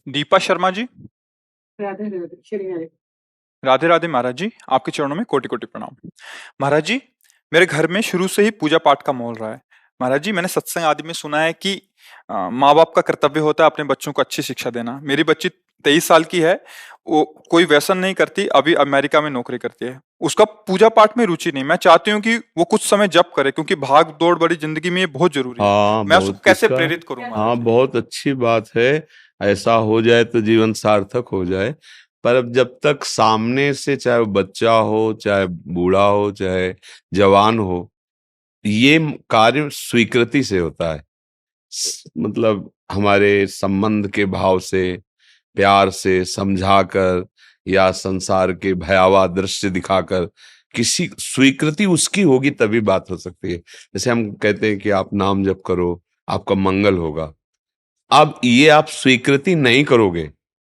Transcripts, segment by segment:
दीपा शर्मा जी। राधे राधे श्री हरि। राधे राधे महाराज जी, आपके चरणों में कोटि कोटि प्रणाम। महाराज जी, मेरे घर में शुरू से ही पूजा पाठ का माहौल रहा है। महाराज जी, मैंने सत्संग आदि में सुना है कि माँ बाप का कर्तव्य होता है अपने बच्चों को अच्छी शिक्षा देना। मेरी बच्ची 23 साल की है। वो कोई व्यसन नहीं करती, अभी अमेरिका में नौकरी करती है। उसका पूजा पाठ में रुचि नहीं। मैं चाहती हूँ कि वो कुछ समय जप करे, क्योंकि भाग दौड़ बड़ी जिंदगी में ये बहुत जरूरी है। हाँ, मैं उसको बहुत कैसे इसका प्रेरित करूँ महाराज हाँ, जी? बहुत अच्छी बात है। ऐसा हो जाए तो जीवन सार्थक हो जाए। पर अब जब तक सामने से, चाहे वो बच्चा हो, चाहे बूढ़ा हो, चाहे जवान हो, ये कार्य स्वीकृति से होता है। मतलब हमारे संबंध के भाव से, प्यार से समझाकर, या संसार के भयावह दृश्य दिखाकर, किसी स्वीकृति उसकी होगी तभी बात हो सकती है। जैसे हम कहते हैं कि आप नाम जप करो, आपका मंगल होगा। अब ये आप स्वीकृति नहीं करोगे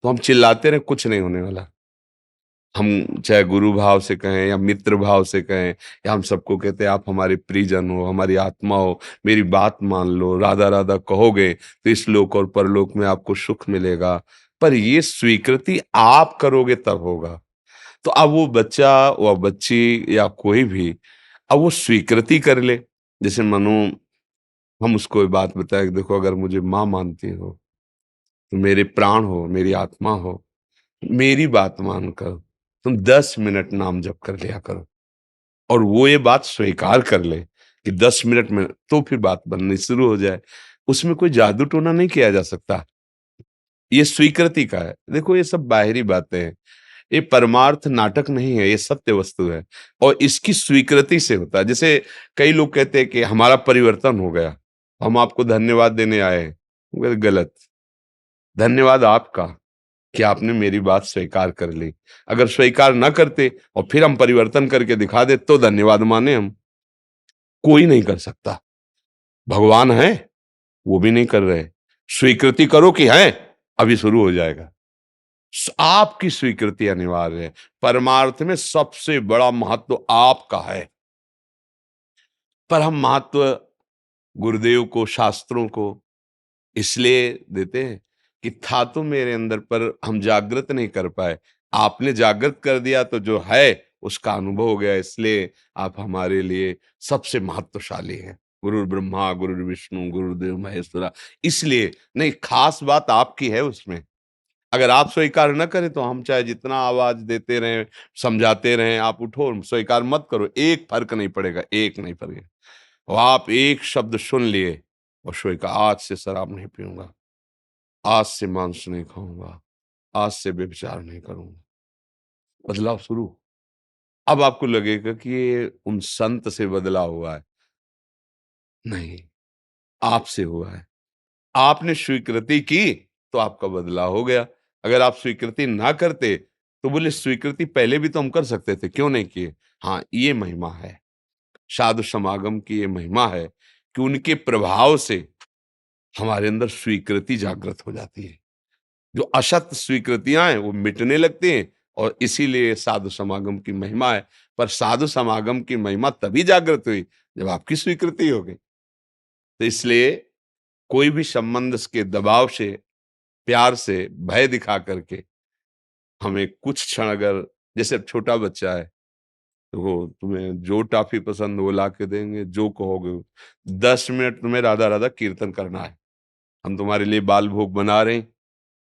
तो हम चिल्लाते रहे, कुछ नहीं होने वाला। हम चाहे गुरु भाव से कहें या मित्र भाव से कहें, या हम सबको कहते हैं आप हमारे परिजन हो, हमारी आत्मा हो, मेरी बात मान लो, राधा राधा कहोगे तो इस लोक और परलोक में आपको सुख मिलेगा। पर ये स्वीकृति आप करोगे तब होगा। तो अब वो बच्चा या बच्ची या कोई भी, अब वो स्वीकृति कर ले। जैसे मानो हम उसको ये बात बताए कि देखो, अगर मुझे माँ मानती हो तो मेरे प्राण हो, मेरी आत्मा हो, मेरी बात मानकर तुम 10 मिनट नाम जप कर लिया करो। और वो ये बात स्वीकार कर ले कि 10 मिनट में, तो फिर बात बननी शुरू हो जाए। उसमें कोई जादू टोना नहीं किया जा सकता। ये स्वीकृति का है। देखो, ये सब बाहरी बातें हैं। ये परमार्थ नाटक नहीं है, ये सत्य वस्तु है। और इसकी स्वीकृति से होता है। जैसे कई लोग कहते हैं कि हमारा परिवर्तन हो गया, हम आपको धन्यवाद देने आए हैं। गलत। धन्यवाद आपका कि आपने मेरी बात स्वीकार कर ली। अगर स्वीकार ना करते और फिर हम परिवर्तन करके दिखा दे तो धन्यवाद माने हम। कोई नहीं कर सकता। भगवान है, वो भी नहीं कर रहे। स्वीकृति करो कि है, अभी शुरू हो जाएगा। आपकी स्वीकृति अनिवार्य है। परमार्थ में सबसे बड़ा महत्व आपका है। पर हम महत्व गुरुदेव को, शास्त्रों को इसलिए देते हैं कि था तो मेरे अंदर, पर हम जागृत नहीं कर पाए। आपने जागृत कर दिया तो जो है उसका अनुभव हो गया। इसलिए आप हमारे लिए सबसे महत्वशाली हैं। गुरु ब्रह्मा, गुरु विष्णु, गुरुदेव महेश्वरा। इसलिए नहीं, खास बात आपकी है उसमें। अगर आप स्वीकार न करें तो हम चाहे जितना आवाज देते रहें, समझाते रहें, आप उठो स्वीकार मत करो, एक फर्क नहीं पड़ेगा, एक नहीं पड़ेगा। और आप एक शब्द सुन लिए और स्वीकार, आज से शराब नहीं पीऊंगा, आज से मांस नहीं खाऊंगा, आज से व्यभिचार नहीं करूंगा, बदलाव शुरू। अब आपको लगेगा कि ये उन संत से बदला हुआ है। नहीं, आपसे हुआ है। आपने स्वीकृति की तो आपका बदलाव हो गया। अगर आप स्वीकृति ना करते तो बोले स्वीकृति पहले भी तो हम कर सकते थे, क्यों नहीं किए? हाँ, ये महिमा है साधु समागम की। ये महिमा है कि उनके प्रभाव से हमारे अंदर स्वीकृति जागृत हो जाती है। जो असत स्वीकृतियां हैं वो मिटने लगती हैं। और इसीलिए साधु समागम की महिमा है। पर साधु समागम की महिमा तभी जागृत हुई जब आपकी स्वीकृति हो गई। तो इसलिए कोई भी संबंध के दबाव से, प्यार से, भय दिखा करके हमें कुछ क्षण, अगर जैसे अब छोटा बच्चा है तो वो तुम्हें जो टॉफी पसंद वो ला के देंगे, जो कहोगे। 10 मिनट तुम्हें राधा राधा कीर्तन करना है, हम तुम्हारे लिए बाल भोग बना रहे हैं,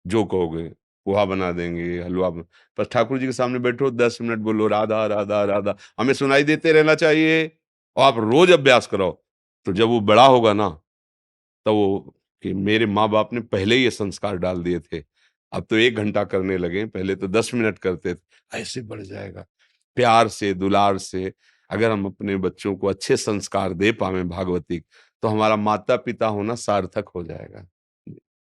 जो कहोगे। पोहा बना देंगे, हलवा पर ठाकुर जी के सामने बैठो, 10 मिनट बोलो राधा राधा राधा, हमें सुनाई देते रहना चाहिए। और आप रोज अभ्यास करो तो जब वो बड़ा होगा ना, तब वो कि मेरे माँ बाप ने पहले ही ये संस्कार डाल दिए थे, अब तो 1 घंटा करने लगे, पहले तो 10 मिनट करते थे। ऐसे बढ़ जाएगा। प्यार से, दुलार से अगर हम अपने बच्चों को अच्छे संस्कार दे पावे भागवती, तो हमारा माता पिता होना सार्थक हो जाएगा।